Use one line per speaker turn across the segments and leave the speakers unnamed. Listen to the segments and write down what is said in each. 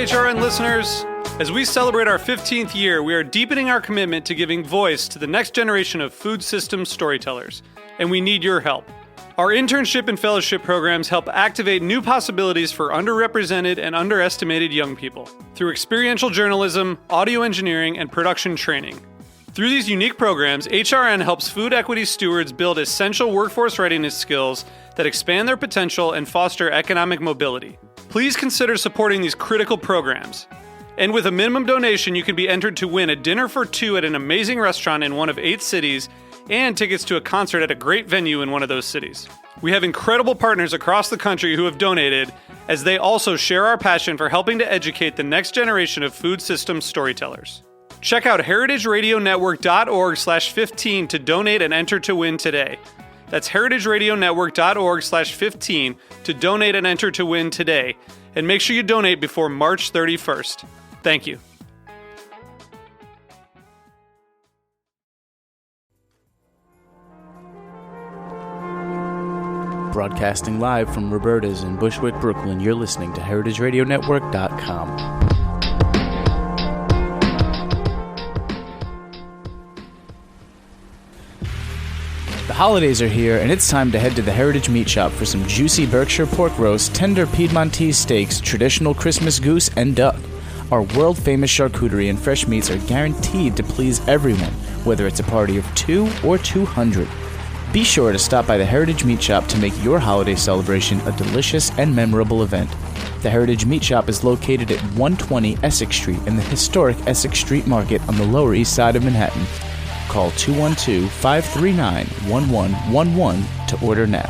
HRN listeners. As we celebrate our 15th year, we are deepening our commitment to giving voice to the next generation of food systems storytellers, and we need your help. Our internship and fellowship programs help activate new possibilities for underrepresented and underestimated young people through experiential journalism, audio engineering, and production training. Through these unique programs, HRN helps food equity stewards build essential workforce readiness skills that expand their potential and foster economic mobility. Please consider supporting these critical programs. And with a minimum donation, you can be entered to win a dinner for two at an amazing restaurant in one of 8 cities and tickets to a concert at a great venue in one of those cities. We have incredible partners across the country who have donated, as they also share our passion for helping to educate the next generation of food systems storytellers. Check out heritageradionetwork.org/15 to donate and enter to win today. That's heritageradionetwork.org/15 to donate and enter to win today. And make sure you donate before March 31st. Thank you.
Broadcasting live from Roberta's in Bushwick, Brooklyn, you're listening to heritageradionetwork.com. The holidays are here, and it's time to head to the Heritage Meat Shop for some juicy Berkshire pork roast, tender Piedmontese steaks, traditional Christmas goose, and duck. Our world-famous charcuterie and fresh meats are guaranteed to please everyone, whether it's a party of 2 or 200. Be sure to stop by the Heritage Meat Shop to make your holiday celebration a delicious and memorable event. The Heritage Meat Shop is located at 120 Essex Street in the historic Essex Street Market on the Lower East Side of Manhattan. Call 212-539-1111 to order now.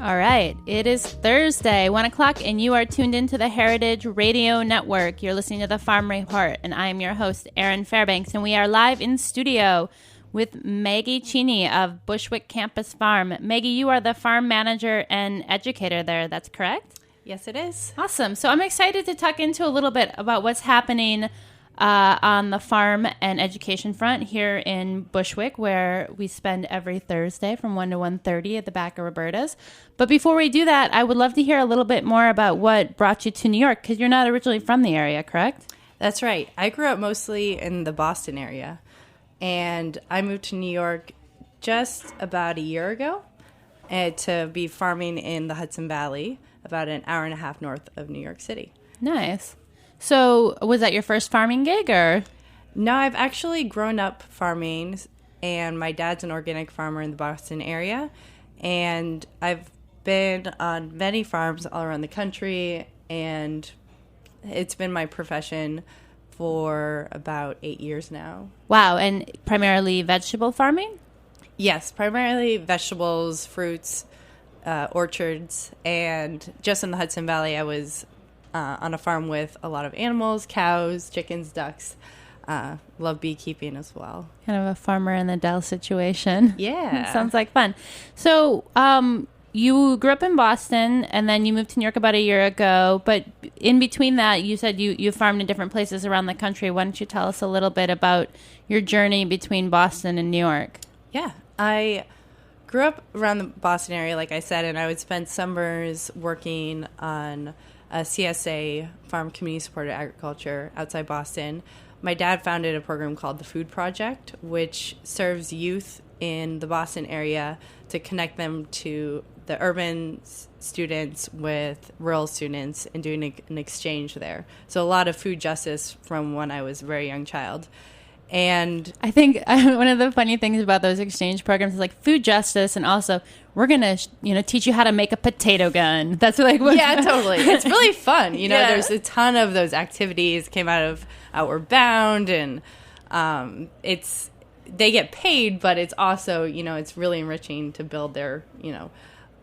All right, it is Thursday, 1 o'clock, and you are tuned into the Heritage Radio Network. You're listening to The Farm Report, and I am your host, Erin Fairbanks, and we are live in studio with Maggie Cheney of Bushwick Campus Farm. Maggie, you are the farm manager and educator there, that's correct?
Yes, it is.
Awesome. So I'm excited to talk into a little bit about what's happening on the farm and education front here in Bushwick, where we spend every Thursday from 1 to 1:30 at the back of Roberta's. But before we do that, I would love to hear a little bit more about what brought you to New York, because you're not originally from the area, correct?
That's right. I grew up mostly in the Boston area, and I moved to New York just about a year ago to be farming in the Hudson Valley, about an hour and a half north of New York City.
Nice. So was that your first farming gig, or?
No, I've actually grown up farming, and my dad's an organic farmer in the Boston area, and I've been on many farms all around the country, and it's been my profession for about 8 years now.
Wow, and primarily vegetable farming?
Yes, primarily vegetables, fruits, orchards, and just in the Hudson Valley, I was on a farm with a lot of animals, cows, chickens, ducks. Love beekeeping as well.
Kind of a farmer in the Dell situation.
Yeah.
Sounds like fun. So you grew up in Boston, and then you moved to New York about a year ago. But in between that, you said you farmed in different places around the country. Why don't you tell us a little bit about your journey between Boston and New York?
Yeah. I grew up around the Boston area, like I said, and I would spend summers working on a CSA, Farm Community Supported Agriculture, outside Boston. My dad founded a program called the Food Project, which serves youth in the Boston area to connect them to the urban students with rural students and doing an exchange there. So a lot of food justice from when I was a very young child. And
I think one of the funny things about those exchange programs is like food justice, and also we're gonna teach you how to make a potato gun. That's like what
yeah, totally. It's really fun.
Yeah.
There's a ton of those activities came out of Outward Bound, and they get paid, but it's also it's really enriching to build their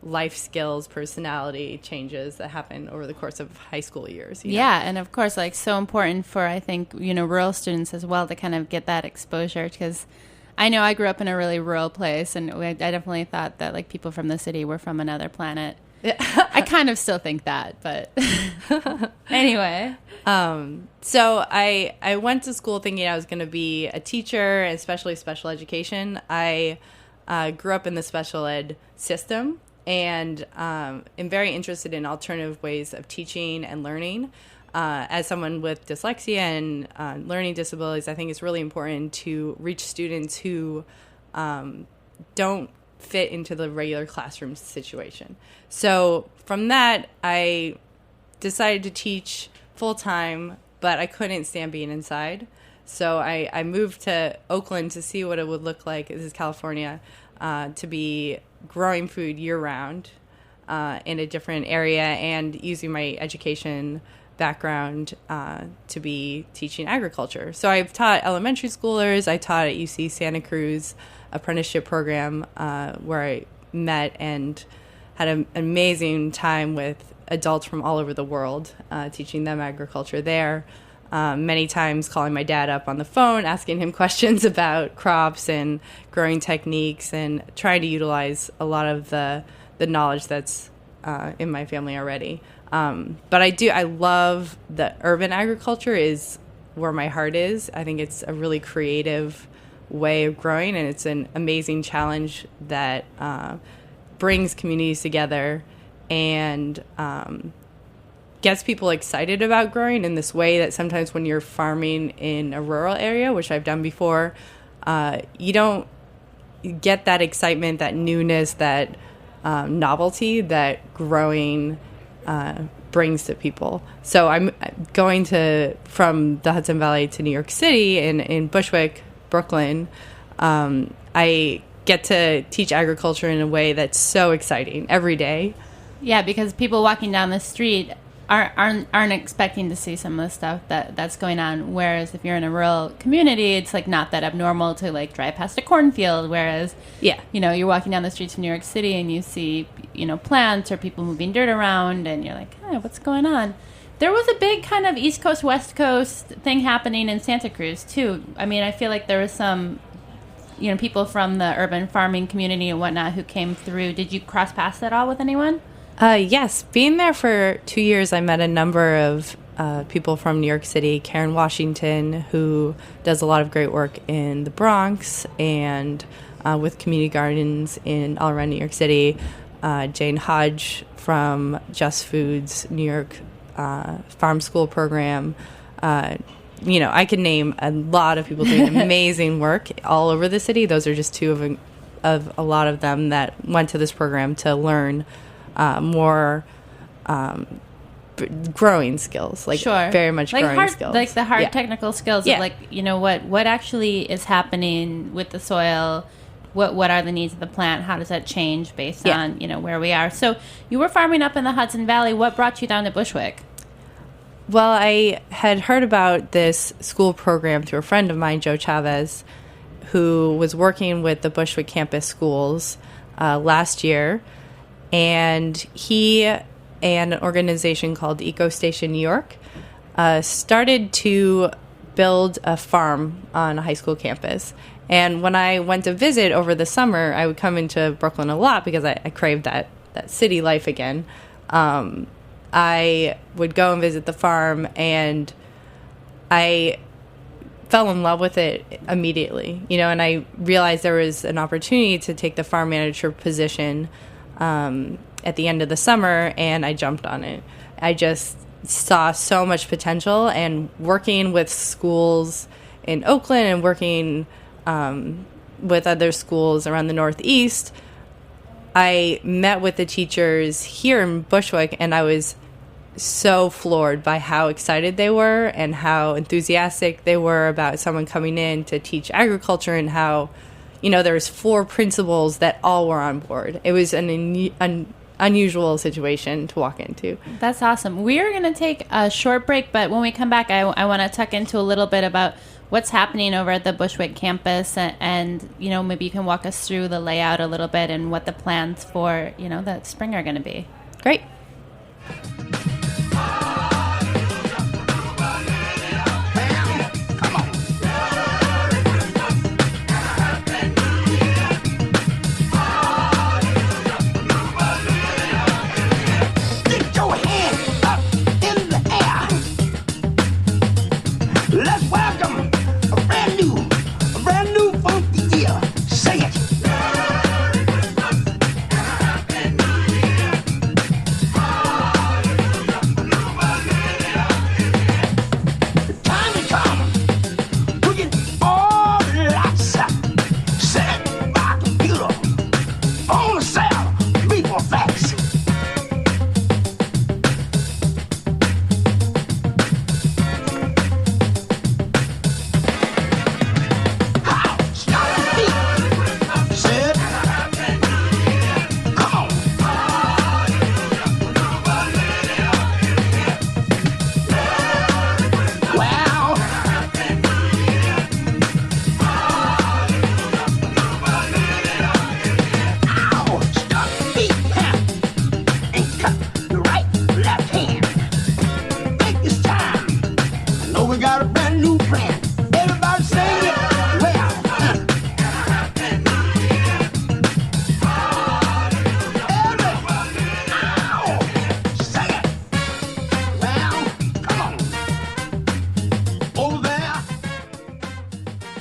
life skills, personality changes that happen over the course of high school years.
Yeah, and of course, like so important for, I think, rural students as well to kind of get that exposure, because I know I grew up in a really rural place, and I definitely thought that like people from the city were from another planet. I kind of still think that, but anyway.
So I went to school thinking I was going to be a teacher, especially special education. I grew up in the special ed system and am very interested in alternative ways of teaching and learning. As someone with dyslexia and learning disabilities, I think it's really important to reach students who don't fit into the regular classroom situation. So from that, I decided to teach full-time, but I couldn't stand being inside. So I moved to Oakland to see what it would look like, this is California, to be growing food year-round in a different area and using my education background to be teaching agriculture. So I've taught elementary schoolers. I taught at UC Santa Cruz apprenticeship program where I met and had an amazing time with adults from all over the world, teaching them agriculture there. Many times calling my dad up on the phone, asking him questions about crops and growing techniques, and trying to utilize a lot of the knowledge that's in my family already. But I love the urban agriculture is where my heart is. I think it's a really creative way of growing, and it's an amazing challenge that brings communities together and gets people excited about growing in this way that sometimes when you're farming in a rural area, which I've done before, you don't get that excitement, that newness, that novelty that growing brings to people. So I'm going from the Hudson Valley to New York City in Bushwick, Brooklyn. I get to teach agriculture in a way that's so exciting every day.
Yeah, because people walking down the street aren't expecting to see some of the stuff that's going on. Whereas if you're in a rural community, it's like not that abnormal to like drive past a cornfield. Whereas, you're walking down the streets of New York City and you see, plants or people moving dirt around, and you're like, hey, what's going on? There was a big kind of East Coast, West Coast thing happening in Santa Cruz too. I mean, I feel like there was some, people from the urban farming community and whatnot who came through. Did you cross paths at all with anyone?
Yes. Being there for 2 years, I met a number of people from New York City. Karen Washington, who does a lot of great work in the Bronx and with community gardens all around New York City. Jane Hodge from Just Foods New York Farm School program. I could name a lot of people doing amazing work all over the city. Those are just two of a lot of them that went to this program to learn more growing skills, very much like growing skills,
like the hard technical skills of what actually is happening with the soil, what are the needs of the plant, how does that change based on where we are. So you were farming up in the Hudson Valley. What brought you down to Bushwick?
Well, I had heard about this school program through a friend of mine, Joe Chavez, who was working with the Bushwick campus schools last year. And he and an organization called EcoStation NY started to build a farm on a high school campus. And when I went to visit over the summer, I would come into Brooklyn a lot because I craved that city life again. I would go and visit the farm, and I fell in love with it immediately, and I realized there was an opportunity to take the farm manager position at the end of the summer, and I jumped on it. I just saw so much potential, and working with schools in Oakland and working with other schools around the Northeast, I met with the teachers here in Bushwick, and I was so floored by how excited they were and how enthusiastic they were about someone coming in to teach agriculture, and how there was 4 principals that all were on board. It was an unusual situation to walk into.
That's awesome. We are going to take a short break, but when we come back, I want to tuck into a little bit about what's happening over at the Bushwick campus, and maybe you can walk us through the layout a little bit and what the plans for the spring are going to be.
Great.
got a brand new plan. Everybody sing it. Well, sing it. Well, come on. Over there.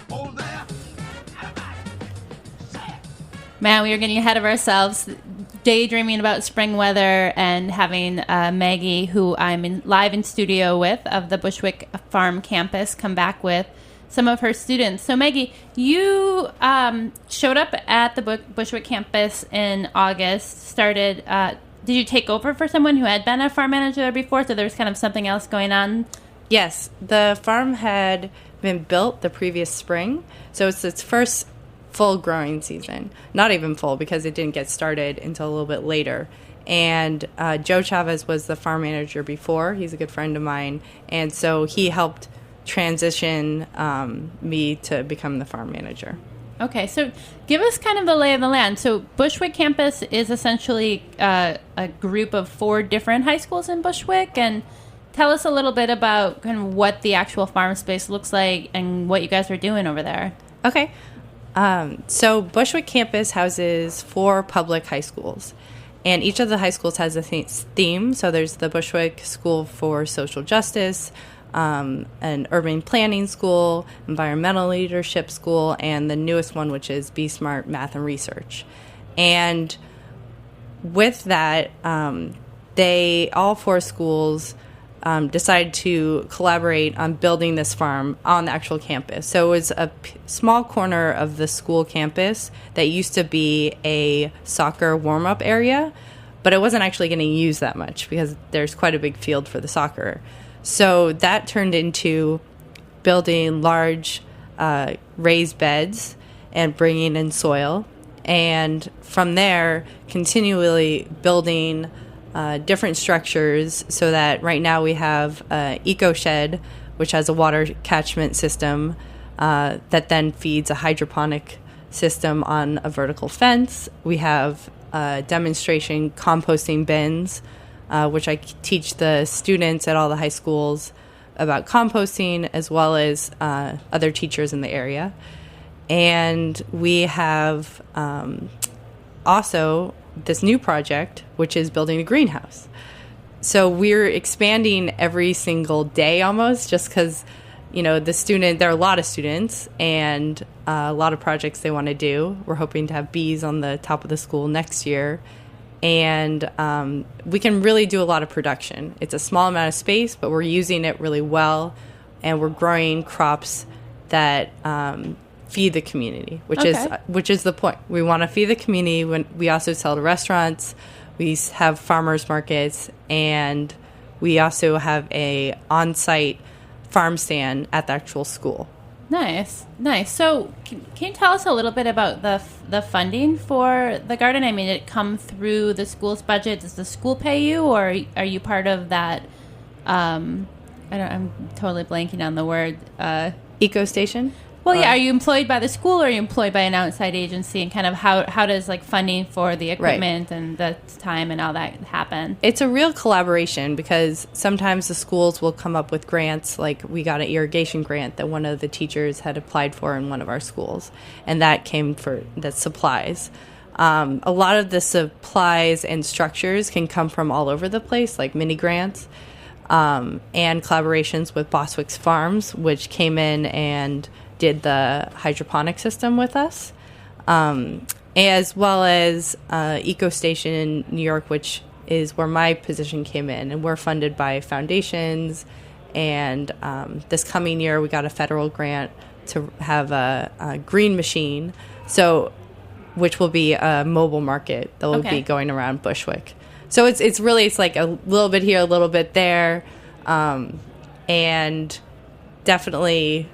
Over there.
Man, we are getting ahead of ourselves, daydreaming about spring weather and having Maggie, who I'm live in studio with, of the Bushwick Farm campus, come back with some of her students. So Maggie, you showed up at the Bushwick campus in August, started, did you take over for someone who had been a farm manager there before, so there was kind of something else going on?
Yes, the farm had been built the previous spring, so it's its first full growing season. Not even full, because it didn't get started until a little bit later. And Joe Chavez was the farm manager before. He's a good friend of mine, and so he helped transition me to become the farm manager.
Okay, so give us kind of the lay of the land. So Bushwick campus is essentially a group of 4 different high schools in Bushwick, and tell us a little bit about kind of what the actual farm space looks like and what you guys are doing over there.
Okay. So Bushwick campus houses 4 public high schools, and each of the high schools has a theme. So there's the Bushwick School for Social Justice, an urban planning school, environmental leadership school, and the newest one, which is Be Smart Math and Research. And with that, all 4 schools decided to collaborate on building this farm on the actual campus. So it was a small corner of the school campus that used to be a soccer warm-up area, but it wasn't actually getting used that much because there's quite a big field for the soccer. So that turned into building large raised beds and bringing in soil, and from there continually building different structures, so that right now we have EcoShed, which has a water catchment system that then feeds a hydroponic system on a vertical fence. We have demonstration composting bins, which I teach the students at all the high schools about composting, as well as other teachers in the area. And we have also this new project, which is building a greenhouse. So we're expanding every single day almost, just because, there are a lot of students and a lot of projects they want to do. We're hoping to have bees on the top of the school next year. And we can really do a lot of production. It's a small amount of space, but we're using it really well. And we're growing crops that feed the community, which is the point. We want to feed the community. When we also sell to restaurants, we have farmers markets, and we also have a on-site farm stand at the actual school.
Nice. So can you tell us a little bit about the funding for the garden? I mean, did it come through the school's budget? Does the school pay you, or are you part of that? I'm totally blanking on the word.
EcoStation?
Well, yeah. Are you employed by the school, or are you employed by an outside agency? And kind of how does funding for the equipment and the time and all that happen?
It's a real collaboration, because sometimes the schools will come up with grants. Like we got an irrigation grant that one of the teachers had applied for in one of our schools, and that came for the supplies. A lot of the supplies and structures can come from all over the place, like mini grants, and collaborations with Boswick's Farms, which came in and did the hydroponic system with us, as well as EcoStation in New York, which is where my position came in, and we're funded by foundations. And this coming year, we got a federal grant to have a green machine, which will be a mobile market that will be going around Bushwick. So it's like a little bit here, a little bit there, and definitely,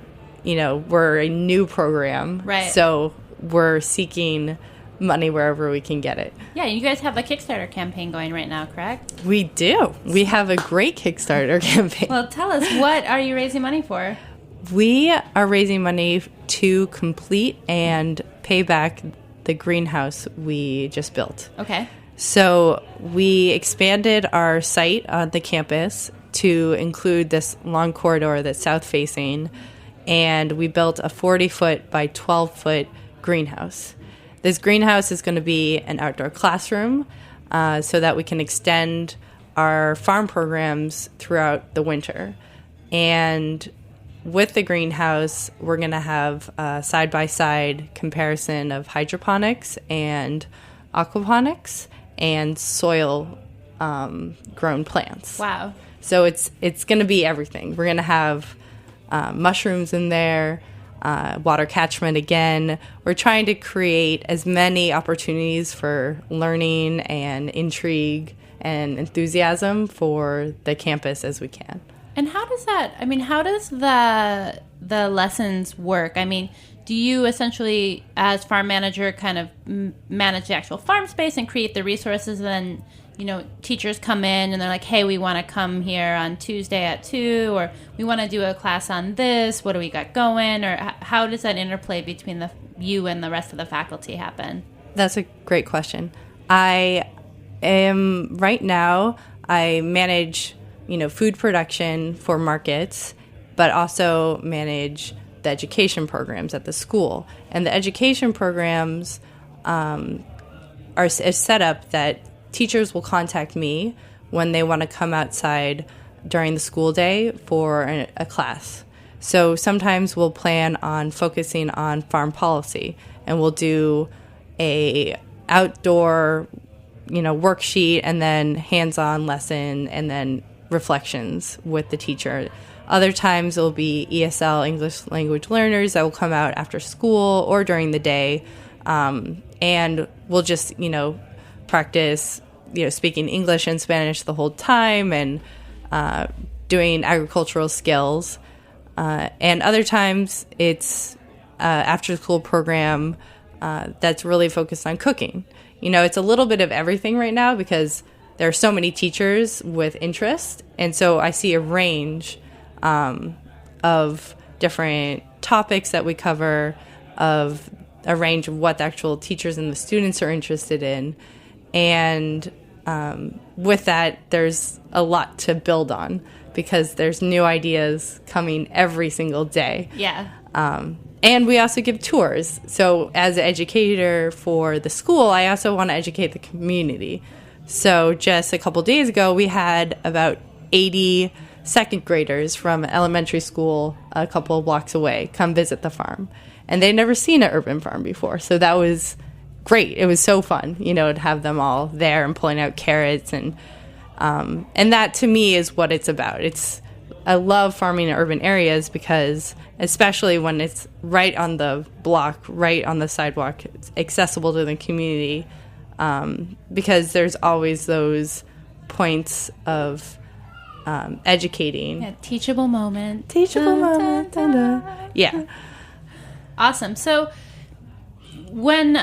we're a new program,
right?
So we're seeking money wherever we can get it.
Yeah, you guys have a Kickstarter campaign going right now, correct?
We do. We have a great Kickstarter campaign.
Well, tell us, what are you raising money for?
We are raising money to complete and pay back the greenhouse we just built.
Okay.
So we expanded our site on the campus to include this long corridor that's south-facing, and we built a 40-foot by 12-foot greenhouse. This greenhouse is going to be an outdoor classroom so that we can extend our farm programs throughout the winter. And with the greenhouse, we're going to have a side-by-side comparison of hydroponics and aquaponics and soil grown plants.
Wow.
So it's going to be everything. We're going to have mushrooms in there, water catchment again. We're trying to create as many opportunities for learning and intrigue and enthusiasm for the campus as we can.
And how does the lessons work? I mean, do you essentially, as farm manager, kind of manage the actual farm space and create the resources, and then, you know, teachers come in and they're like, hey, we want to come here on Tuesday at 2, or we want to do a class on this, what do we got going? Or how does that interplay between you and the rest of the faculty happen?
That's a great question. I manage, food production for markets, but also manage the education programs at the school. And the education programs are set up that teachers will contact me when they want to come outside during the school day for a class. So sometimes we'll plan on focusing on farm policy, and we'll do a outdoor worksheet and then hands-on lesson and then reflections with the teacher. Other times it'll be ESL, English language learners, that will come out after school or during the day, and we'll just practice speaking English and Spanish the whole time and doing agricultural skills. And other times it's after school program that's really focused on cooking. It's a little bit of everything right now because there are so many teachers with interest. And so I see a range of different topics that we cover, of a range of what the actual teachers and the students are interested in. And with that, there's a lot to build on because there's new ideas coming every single day.
Yeah.
And we also give tours. So as an educator for the school, I also want to educate the community. So just a couple days ago, we had about 80 second graders from elementary school a couple of blocks away come visit the farm. And they'd never seen an urban farm before. So that was great. It was so fun, to have them all there and pulling out carrots. And that, to me, is what it's about. I love farming in urban areas because, especially when it's right on the block, right on the sidewalk, it's accessible to the community, because there's always those points of educating.
Yeah, teachable moment.
Teachable moment. Dun, dun. Yeah.
Awesome. So when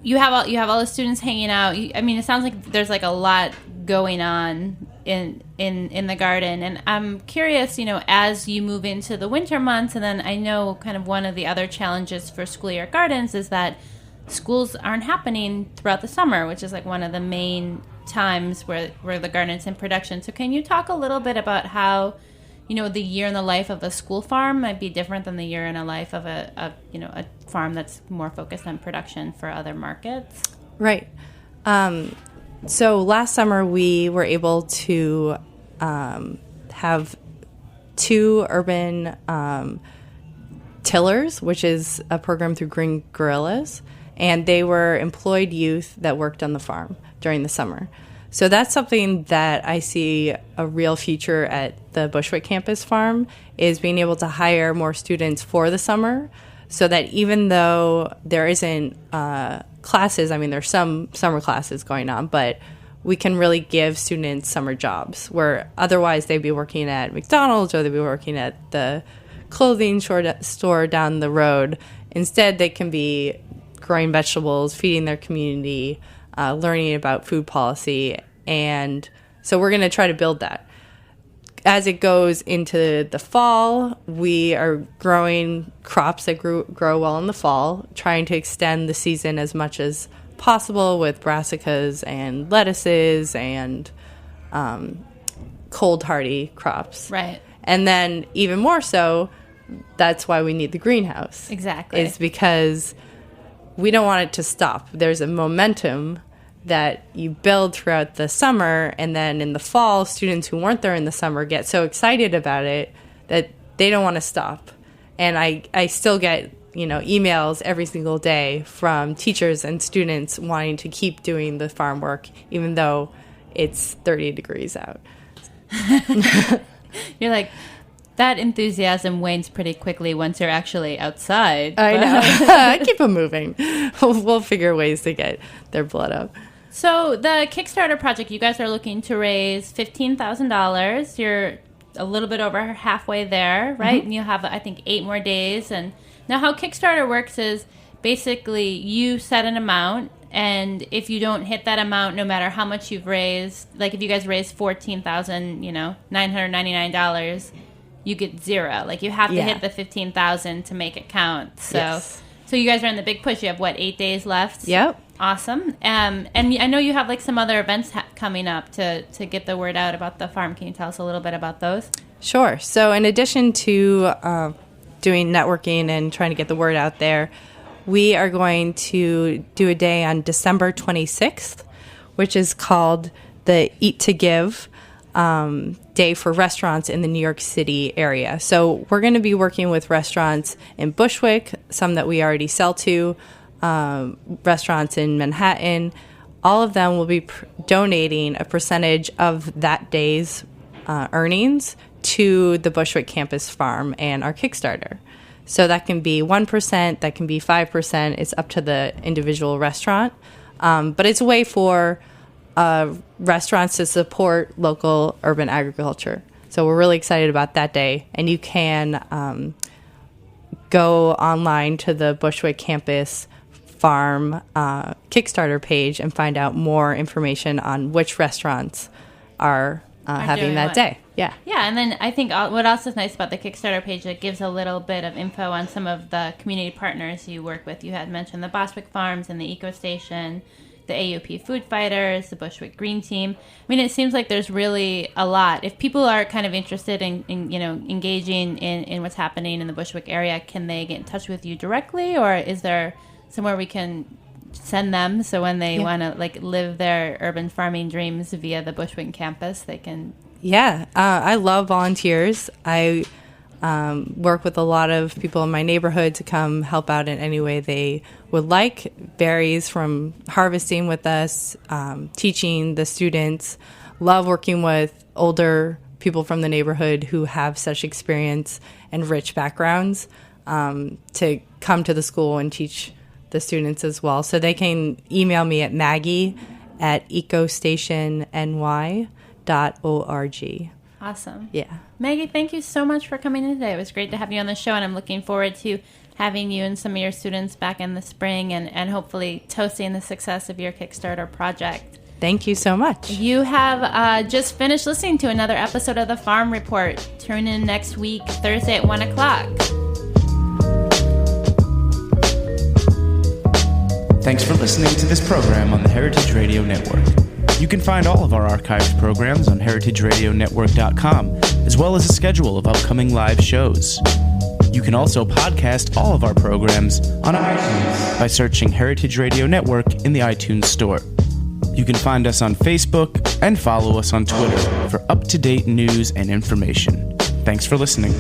you have all the students hanging out, it sounds like there's like a lot going on in the garden, and I'm curious, as you move into the winter months, and then I know kind of one of the other challenges for school year gardens is that schools aren't happening throughout the summer, which is like one of the main times where the garden's in production. So can you talk a little bit about how the year in the life of a school farm might be different than the year in a life of a farm that's more focused on production for other markets?
Right. So last summer we were able to have 2 urban tillers, which is a program through Green Guerrillas, and they were employed youth that worked on the farm during the summer. So that's something that I see a real future at the Bushwick campus farm, is being able to hire more students for the summer, so that even though there isn't classes, there's some summer classes going on, but we can really give students summer jobs where otherwise they'd be working at McDonald's or they'd be working at the clothing store down the road. Instead, they can be growing vegetables, feeding their community, learning about food policy. And so we're going to try to build that. As it goes into the fall, we are growing crops that grow well in the fall, trying to extend the season as much as possible with brassicas and lettuces and cold hardy crops.
Right.
And then even more so, that's why we need the greenhouse.
Exactly.
Is because we don't want it to stop. There's a momentum that you build throughout the summer, and then in the fall, students who weren't there in the summer get so excited about it that they don't want to stop. And I still get, emails every single day from teachers and students wanting to keep doing the farm work, even though it's 30 degrees out.
You're like, that enthusiasm wanes pretty quickly once you're actually outside.
I know. Keep them moving. We'll figure ways to get their blood up.
So the Kickstarter project, you guys are looking to raise $15,000. You're a little bit over halfway there, right? And you have, I think, 8 more days. And now how Kickstarter works is basically you set an amount, and if you don't hit that amount, no matter how much you've raised, like if you guys raise $14,999, you get 0. Like you have to hit the 15,000 to make it count. So, so you guys are in the big push. You have 8 days left?
Yep.
Awesome. And I know you have like some other events coming up to get the word out about the farm. Can you tell us a little bit about those?
Sure. So in addition to doing networking and trying to get the word out there, we are going to do a day on December 26th, which is called the Eat to Give Day for restaurants in the New York City area. So we're going to be working with restaurants in Bushwick, some that we already sell to, restaurants in Manhattan. All of them will be donating a percentage of that day's earnings to the Bushwick Campus Farm and our Kickstarter. So that can be 1%, that can be 5%. It's up to the individual restaurant. But it's a way for restaurants to support local urban agriculture. So we're really excited about that day. And you can go online to the Bushwick Campus Farm Kickstarter page and find out more information on which restaurants are having that day. Yeah.
Yeah, and then I think what else is nice about the Kickstarter page, it gives a little bit of info on some of the community partners you work with. You had mentioned the Bostwick Farms and the EcoStation, the AUP Food Fighters, the Bushwick Green Team. I mean, it seems like there's really a lot. If people are kind of interested in engaging in what's happening in the Bushwick area, can they get in touch with you directly, or is there somewhere we can send them so when they want to live their urban farming dreams via the Bushwick campus, they can? Yeah,
I love volunteers. I work with a lot of people in my neighborhood to come help out in any way they would like. Varies from harvesting with us, teaching the students. Love working with older people from the neighborhood who have such experience and rich backgrounds to come to the school and teach the students as well. So they can email me at Maggie at EcoStationNY.org.
Awesome.
Yeah.
Maggie, thank you so much for coming in today. It was great to have you on the show, and I'm looking forward to having you and some of your students back in the spring and hopefully toasting the success of your Kickstarter project.
Thank you so much.
You have just finished listening to another episode of The Farm Report. Tune in next week, Thursday at 1 o'clock.
Thanks for listening to this program on the Heritage Radio Network. You can find all of our archived programs on heritageradionetwork.com, as well as a schedule of upcoming live shows. You can also podcast all of our programs on iTunes by searching Heritage Radio Network in the iTunes Store. You can find us on Facebook and follow us on Twitter for up-to-date news and information. Thanks for listening.